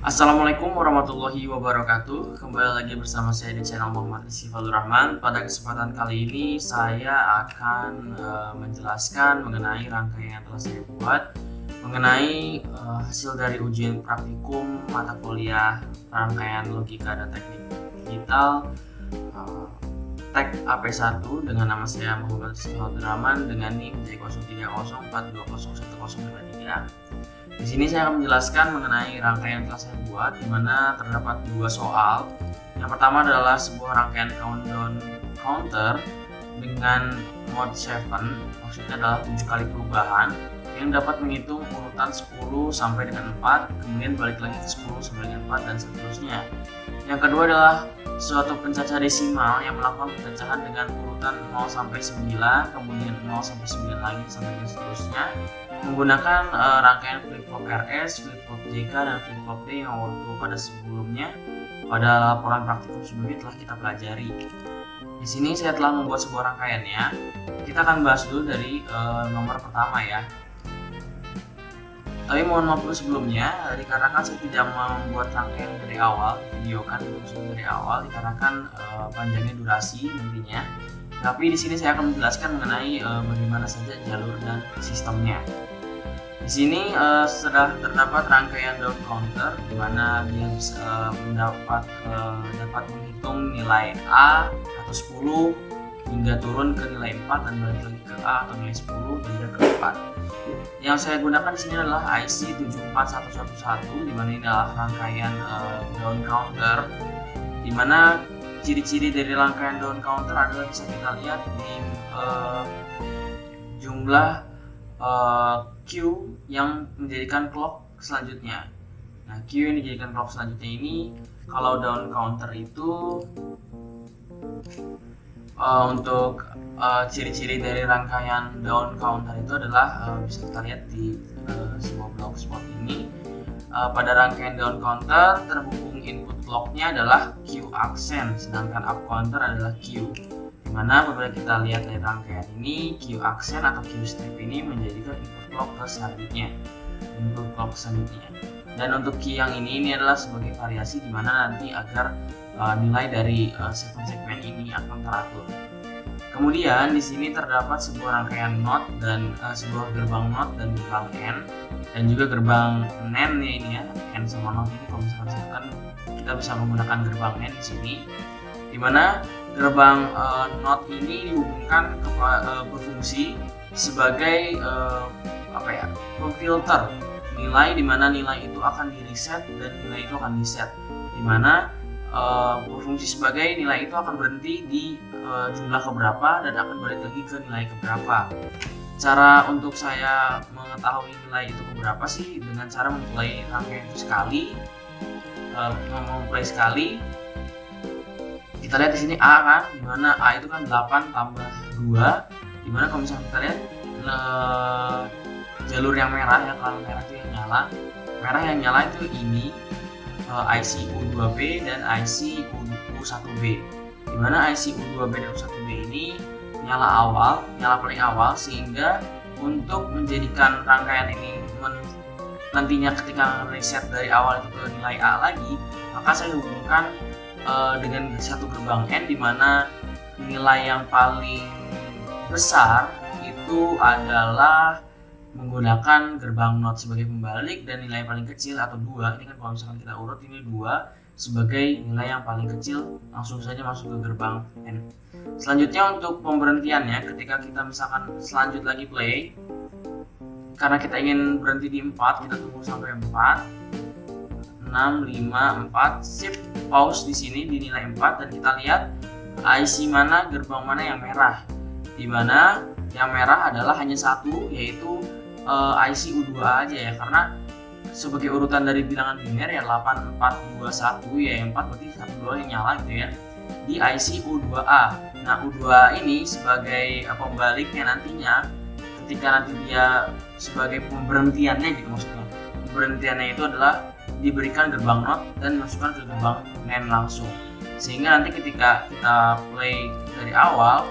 Assalamualaikum warahmatullahi wabarakatuh. Kembali lagi bersama saya di channel Muhammad Rizky Fadlur Rahman. Pada kesempatan kali ini saya akan menjelaskan mengenai rangkaian yang telah saya buat mengenai hasil dari ujian praktikum mata kuliah rangkaian logika dan teknik digital Tek AP1 dengan nama saya Muhammad Rizky Fadlur Rahman dengan NIM J0304201053. Di sini saya akan menjelaskan mengenai rangkaian yang telah saya buat, di mana terdapat dua soal. Yang pertama adalah sebuah rangkaian countdown counter dengan mode 7, maksudnya adalah 7 kali perubahan yang dapat menghitung urutan 10 sampai dengan 4, kemudian balik lagi ke 10 sampai dengan 4 dan seterusnya. Yang kedua adalah suatu pencacah desimal yang melakukan pencacahan dengan urutan 0 sampai 9, kemudian 0 sampai 9 lagi sampai dan seterusnya menggunakan rangkaian flip-flop RS, flip-flop JK, dan flip-flop D yang waktu pada sebelumnya pada laporan praktikum sebelumnya telah kita pelajari. Di sini saya telah membuat sebuah rangkaiannya. Kita akan bahas dulu dari nomor pertama ya. Tapi mohon maaf dulu sebelumnya, dikarenakan saya tidak membuat rangkaian dari awal, videokan itu dari awal dikarenakan panjangnya durasi nantinya. Tapi di sini saya akan menjelaskan mengenai bagaimana saja jalur dan sistemnya. Di sini sudah terdapat rangkaian down counter di mana dia bisa dapat menghitung nilai A atau 10 hingga turun ke nilai 4 dan balik lagi ke A atau nilai 10 hingga ke 4. Yang saya gunakan di sini adalah IC 74111 di mana ini adalah rangkaian down counter, di mana ciri-ciri dari rangkaian down counter adalah bisa kita lihat di jumlah Q yang menjadikan clock selanjutnya. Nah, Q yang dijadikan clock selanjutnya ini kalau down counter itu untuk ciri-ciri dari rangkaian down counter itu adalah bisa kita lihat di sebuah blogspot ini. Pada rangkaian down counter terhubung input clocknya adalah Q aksen, sedangkan up counter adalah Q. Dimana apabila kita lihat dari rangkaian ini, Q aksen atau Q strip ini menjadikan input clock selanjutnya. Dan untuk Q yang ini adalah sebagai variasi dimana nanti agar nilai dari 7 segmen ini akan teratur. Kemudian di sini terdapat sebuah rangkaian not dan sebuah gerbang not dan gerbang N, dan juga gerbang NAND ya ini ya, N sama not ini kalau misalkan kita bisa menggunakan gerbang N di sini, dimana gerbang not ini dihubungkan berfungsi sebagai pemfilter nilai, dimana nilai itu akan di reset dan nilai itu akan di set, dimana berfungsi sebagai nilai itu akan berhenti di jumlah keberapa dan akan balik lagi ke nilai keberapa. Cara untuk saya mengetahui nilai itu keberapa sih dengan cara memplay rangkaian itu sekali. Kita lihat di sini A kan, dimana A itu kan 8 tambah 2, dimana kalau misalnya kita lihat jalur yang merah ya, kalau merah itu yang nyala itu ini IC U2B dan IC U1B, dimana IC U2B dan U1B ini nyala paling awal, sehingga untuk menjadikan rangkaian ini nantinya ketika reset dari awal itu ke nilai A lagi, maka saya hubungkan dengan satu gerbang N, dimana nilai yang paling besar itu adalah menggunakan gerbang not sebagai pembalik, dan nilai paling kecil atau 2 ini kan kalau misalkan kita urut ini 2 sebagai nilai yang paling kecil, langsung saja masuk ke gerbang N. Selanjutnya untuk pemberhentiannya, ketika kita misalkan selanjut lagi play, karena kita ingin berhenti di 4, kita tunggu sampai 4, 6, 5, 4, shift pause di sini di nilai 4, dan kita lihat IC mana, gerbang mana yang merah, dimana yang merah adalah hanya satu, yaitu IC U2A aja ya, karena sebagai urutan dari bilangan biner ya 8, 4, 2, 1 ya, yang 4 berarti 1, 2 yang nyala gitu ya di IC U2A. Nah, U2A ini sebagai pembaliknya nantinya ketika nanti dia sebagai pemberhentiannya gitu, maksudnya pemberhentiannya itu adalah diberikan gerbang not dan masukkan ke gerbang NAND langsung, sehingga nanti ketika kita play dari awal,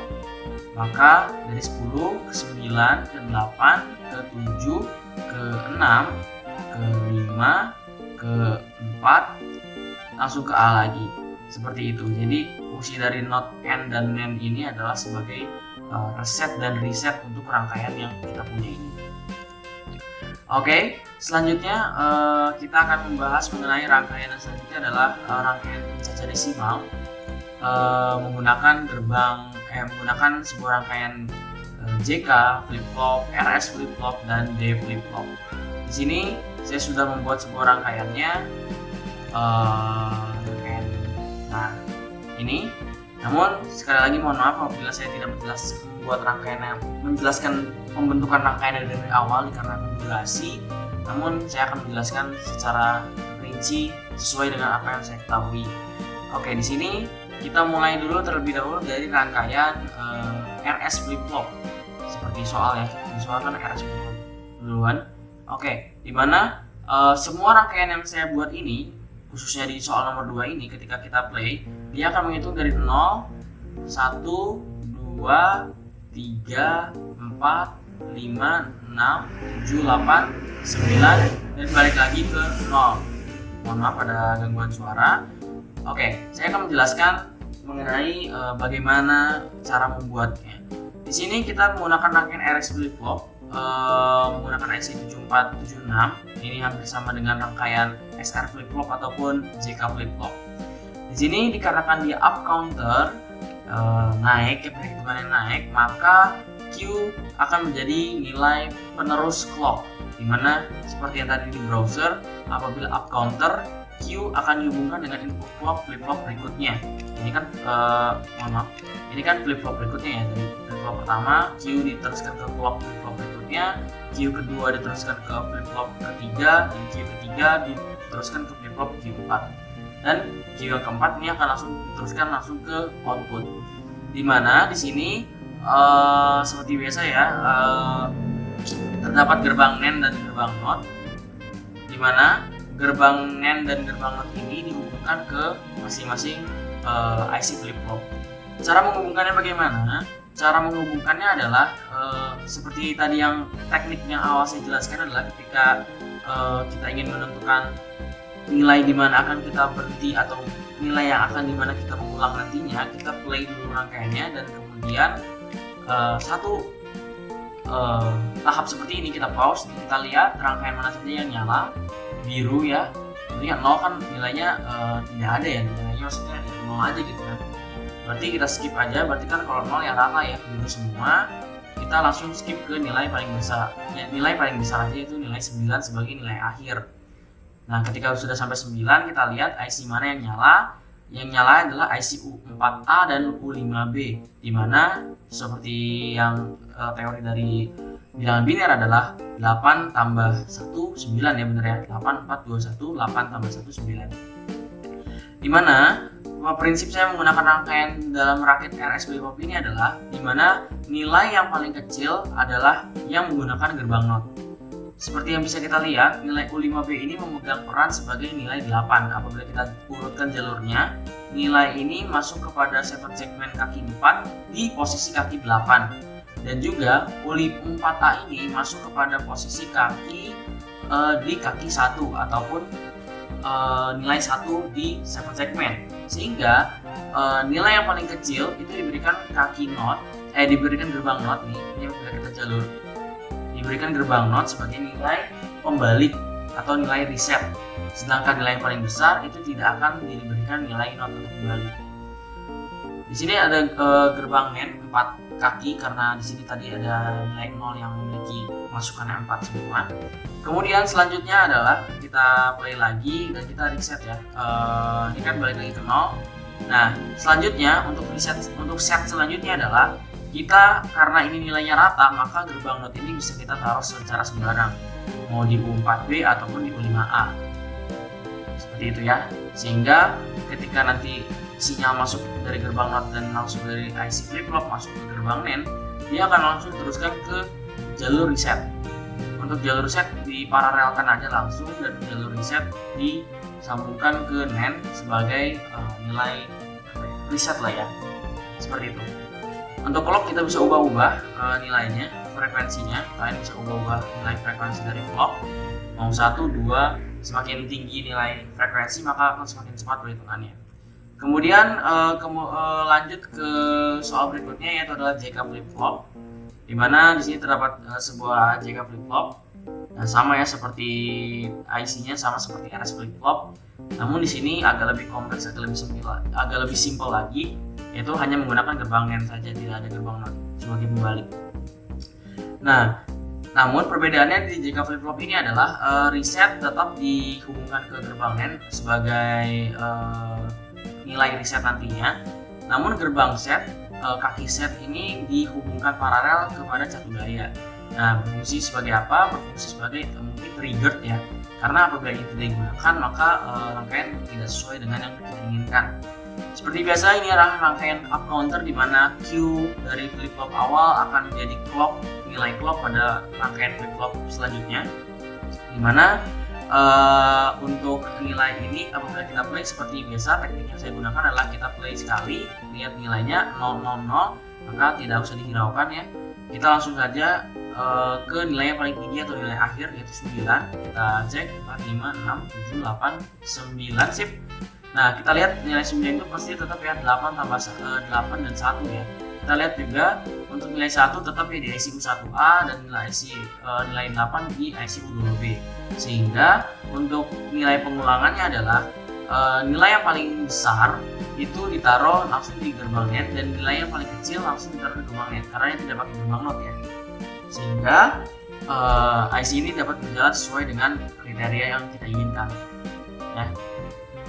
maka dari 10 ke 9 ke 8 ke 7 ke 6 ke 5 ke ke 4 langsung ke A lagi, seperti itu. Jadi fungsi dari not and dan NAND ini adalah sebagai reset dan reset untuk rangkaian yang kita punya ini. Oke, selanjutnya kita akan membahas mengenai rangkaian yang selanjutnya adalah rangkaian pencaca desimal menggunakan menggunakan sebuah rangkaian JK flip flop, RS flip flop, dan D flip flop. Di sini saya sudah membuat sebuah rangkaiannya. Nah, ini. Namun sekali lagi mohon maaf apabila saya tidak menjelaskan pembentukan rangkaian dari awal dikarenakan durasi. Namun saya akan menjelaskan secara rinci sesuai dengan apa yang saya ketahui. Oke, di sini kita mulai dulu terlebih dahulu dari rangkaian RS flip flop. Seperti soal ya, di soal kan RS flip flop duluan. Oke, dimana semua rangkaian yang saya buat ini, khususnya di soal nomor 2 ini, ketika kita play, dia akan menghitung dari 0, 1, 2, 3, 4, 5, 6, 7, 8, 9, dan balik lagi ke 0. Mohon maaf ada gangguan suara. Oke, saya akan menjelaskan mengenai bagaimana cara membuatnya. Di sini kita menggunakan rangkaian RS flip flop, menggunakan IC 7476. Ini hampir sama dengan rangkaian SR flip flop ataupun JK flip flop. Di sini dikarenakan dia up counter naik, perhitungannya naik, maka Q akan menjadi nilai penerus clock, dimana seperti yang tadi di browser, apabila up counter Q akan dihubungkan dengan input clock flip flop berikutnya. Ini kan ini kan flip flop berikutnya ya. Dari flip flop pertama Q diteruskan ke clock flip flop berikutnya, Q kedua diteruskan ke flip flop ketiga, dan Q ketiga diteruskan ke flip flop Q4. Dan Q yang keempat ini akan diteruskan langsung ke output. Dimana di sini seperti biasa ya, terdapat gerbang NAND dan gerbang NOT, dimana gerbang NAND dan gerbang NOT ini dihubungkan ke masing-masing IC flip flop. Cara menghubungkannya bagaimana? Cara menghubungkannya adalah seperti tadi yang teknik yang awal saya jelaskan adalah ketika kita ingin menentukan nilai di mana akan kita berhenti atau nilai yang akan di mana kita mengulang nantinya, kita play dulu rangkaiannya dan kemudian satu tahap seperti ini kita pause, kita lihat rangkaian mana saja yang nyala biru ya. Jadi yang 0 kan nilainya tidak ada ya, nilainya maksudnya 0 aja gitu kan. Berarti kita skip aja, berarti kan kalau 0 ya rata ya, biru semua. Kita langsung skip ke nilai paling besar. Ya, nilai paling besar aja itu nilai 9 sebagai nilai akhir. Nah, ketika sudah sampai 9, kita lihat IC mana yang nyala. Yang nyala adalah IC U4A dan U5B, di mana seperti yang teori dari bilangan biner adalah 8 tambah 1, 9 ya, bener ya, 8, 4, 2, 1, 8 tambah 1, 9. Dimana prinsip saya menggunakan rangkaian dalam rakit RS flip flop ini adalah dimana nilai yang paling kecil adalah yang menggunakan gerbang NOT. Seperti yang bisa kita lihat, nilai U5B ini memegang peran sebagai nilai 8. Apabila kita urutkan jalurnya, nilai ini masuk kepada 7 segmen kaki 4 di posisi kaki 8. Dan juga U4A ini masuk kepada posisi kaki di kaki 1 ataupun nilai 1 di 7 segmen. Sehingga nilai yang paling kecil itu diberikan kaki NOT, diberikan gerbang NOT nih, ini apabila kita jalur diberikan gerbang NOT sebagai nilai pembalik atau nilai reset. Sedangkan nilai yang paling besar itu tidak akan diberikan nilai NOT atau pembalik. Di sini ada gerbang NAND 4 kaki karena di sini tadi ada nilai 0 yang memiliki masukan 4 semua. Kemudian selanjutnya adalah kita play lagi dan kita reset ya. Ini kan balik lagi ke 0. Nah, selanjutnya untuk set selanjutnya adalah kita, karena ini nilainya rata, maka gerbang NOT ini bisa kita taruh secara sembarang, mau di U4B ataupun di U5A, seperti itu ya. Sehingga ketika nanti sinyal masuk dari gerbang NOT dan langsung dari IC flip flop masuk ke gerbang NAND, dia akan langsung teruskan ke jalur reset. Untuk jalur reset diparalelkan aja langsung, dan jalur reset disambungkan ke NAND sebagai nilai reset lah ya, seperti itu. Untuk clock kita bisa ubah-ubah nilainya, frekuensinya. Kalian bisa ubah-ubah nilai frekuensi dari clock, mau 1, 2, semakin tinggi nilai frekuensi maka akan semakin cepat perhitungannya. Kemudian lanjut ke soal berikutnya, yaitu adalah JK flip flop, di mana di sini terdapat sebuah JK flip flop. Nah, sama ya seperti IC-nya, sama seperti RS flip flop. Namun di sini agak lebih kompleks, agak lebih simpel lagi, yaitu hanya menggunakan gerbang NAND saja, tidak ada gerbang NOT sebagai pembalik. Nah, namun perbedaannya di JK flip flop ini adalah reset tetap dihubungkan ke gerbang NAND sebagai nilai reset nantinya. Namun gerbang set, kaki set ini dihubungkan paralel kepada catur daya. Nah, berfungsi sebagai apa? Berfungsi sebagai mungkin trigger ya. Karena apabila ini tidak digunakan maka rangkaian tidak sesuai dengan yang kita inginkan. Seperti biasa, ini adalah rangkaian up counter di mana Q dari flip flop awal akan menjadi clock, nilai clock pada rangkaian flip flop selanjutnya. Di mana untuk nilai ini apabila kita play seperti biasa, teknik yang saya gunakan adalah kita play sekali, lihat nilainya 000, maka tidak usah dihiraukan ya. Kita langsung saja ke nilai yang paling tinggi atau nilai akhir, yaitu 9. Kita cek 4, 5, 6, 7, 8, 9, sip. Nah, kita lihat nilai 9 itu pasti tetap ya 8 tambah 8 dan 1 ya. Kita lihat juga untuk nilai 1 tetap ya di IC U1A dan nilai 8 di IC U2B. Sehingga untuk nilai pengulangannya adalah nilai yang paling besar itu ditaruh langsung di gerbang NAND dan nilai yang paling kecil langsung ditaruh di gerbang NAND karena ini tidak pakai gerbang NOT ya. Sehingga IC ini dapat berjalan sesuai dengan kriteria yang kita inginkan ya.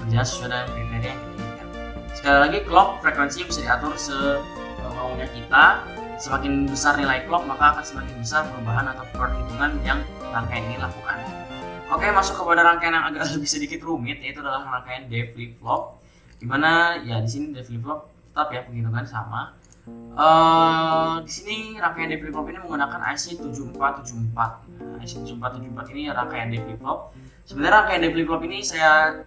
Berjalan sesuai dengan kriteria yang kita inginkan. Sekali lagi, clock frekuensi bisa diatur semaunya kita. Semakin besar nilai clock maka akan semakin besar perubahan atau perhitungan yang rangkaian ini lakukan. Oke, masuk kepada rangkaian yang agak lebih sedikit rumit, yaitu adalah rangkaian D flip flop. Dimana ya di sini D flip flop tetap ya penghitungan sama. Di sini rangkaian D flip flop ini menggunakan IC 7474. Nah, IC 7474 ini rangkaian D flip flop. Sebenarnya rangkaian D flip flop ini saya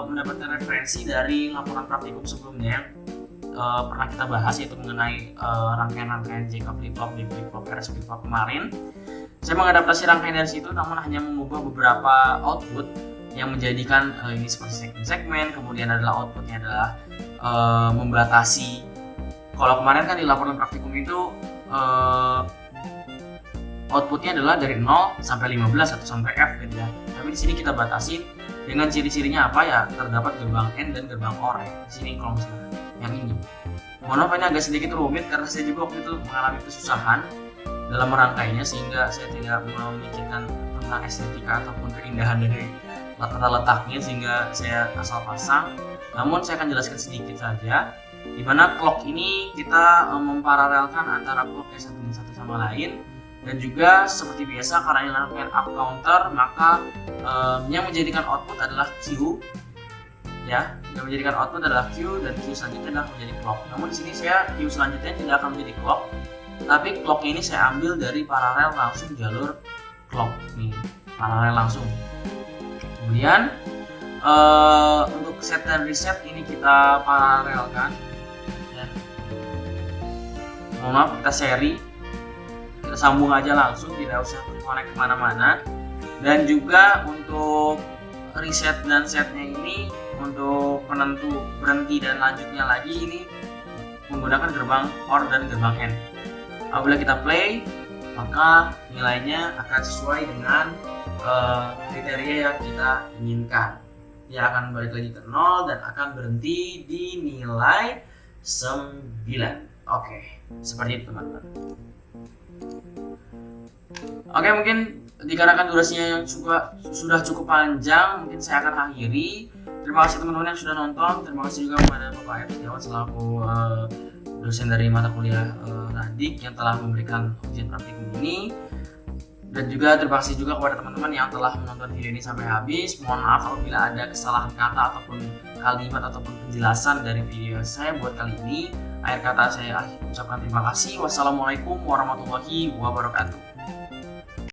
mendapatkan referensi dari laporan praktikum sebelumnya yang pernah kita bahas, yaitu mengenai rangkaian-rangkaian JK flip flop, D flip flop, RS flip flop kemarin. Saya mengadaptasi rangkaian dari situ, namun hanya mengubah beberapa output yang menjadikan ini seperti segmen, kemudian adalah outputnya adalah membatasi. Kalau kemarin kan di laporan praktikum itu outputnya adalah dari 0 sampai 15 atau sampai F gitu ya. Tapi di sini kita batasi dengan ciri-cirinya apa ya, terdapat gerbang N dan gerbang OR ya. Di sini kalau misalnya yang ini. Mohon maaf, ini agak sedikit rumit karena saya juga waktu itu mengalami kesusahan dalam merangkainya sehingga saya tidak memikirkan tentang estetika ataupun keindahan dari letak-letaknya sehingga saya asal pasang. Namun saya akan jelaskan sedikit saja, di mana clock ini kita memparalelkan antara clock yang satu sama lain, dan juga seperti biasa karena ini rangkaian up counter maka yang menjadikan output adalah Q ya, yang menjadikan output adalah Q dan Q selanjutnya adalah menjadi clock. Namun di sini saya Q selanjutnya tidak akan menjadi clock, tapi clock ini saya ambil dari paralel langsung jalur clock nih, paralel langsung. Kemudian untuk set dan reset ini kita paralelkan ya. Mohon maaf, kita seri, kita sambung aja langsung, tidak usah connect kemana-mana. Dan juga untuk reset dan setnya ini, untuk penentu berhenti dan lanjutnya lagi ini menggunakan gerbang OR dan gerbang N. Apabila kita play maka nilainya akan sesuai dengan kriteria yang kita inginkan. Dia akan balik lagi ke 0 dan akan berhenti di nilai 9. Oke, seperti itu teman-teman. Oke, mungkin dikarenakan durasinya yang sudah cukup panjang, mungkin saya akan akhiri. Terima kasih teman-teman yang sudah nonton. Terima kasih juga kepada Bapak F. Setiawan selaku dosen dari mata kuliah Radik yang telah memberikan ujian praktikum ini. Dan juga terima kasih juga kepada teman-teman yang telah menonton video ini sampai habis. Mohon maaf apabila ada kesalahan kata ataupun kalimat ataupun penjelasan dari video saya buat kali ini. Akhir kata saya ucapkan terima kasih. Wassalamualaikum warahmatullahi wabarakatuh.